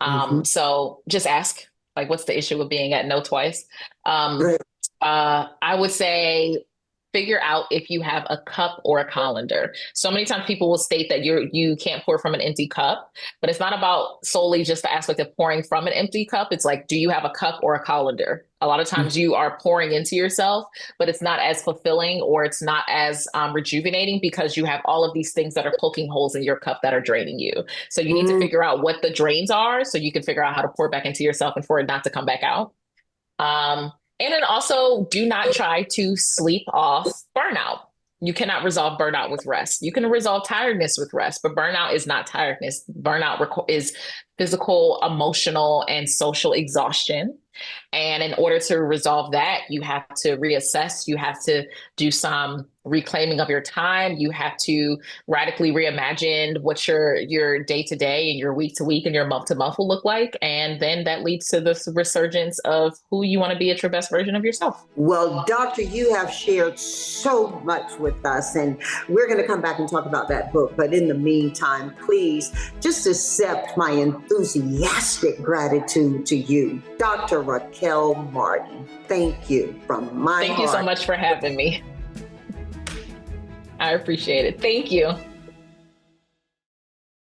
Mm-hmm. So just ask, like, what's the issue with being at no twice? Um, Right. I would say figure out if you have a cup or a colander. So many times people will state that you can't pour from an empty cup, but it's not about solely just the aspect of pouring from an empty cup. It's like, do you have a cup or a colander? A lot of times you are pouring into yourself, but it's not as fulfilling or it's not as rejuvenating because you have all of these things that are poking holes in your cup that are draining you. So you need to Mm-hmm. figure out what the drains are so you can figure out how to pour back into yourself and for it not to come back out. Um, and then also do not try to sleep off burnout. You cannot resolve burnout with rest. You can resolve tiredness with rest, but burnout is not tiredness. Is physical, emotional, and social exhaustion. And in order to resolve that, you have to reassess, you have to do some reclaiming of your time, you have to radically reimagine what your day to day and your week to week and your month to month will look like. And then that leads to the resurgence of who you want to be at your best version of yourself. Well, doctor, you have shared so much with us, and we're going to come back and talk about that book. But in the meantime, please just accept my enthusiastic gratitude to you, Dr. Raquel Martin. Thank you from my Thank heart. you so much for having me. I appreciate it. Thank you.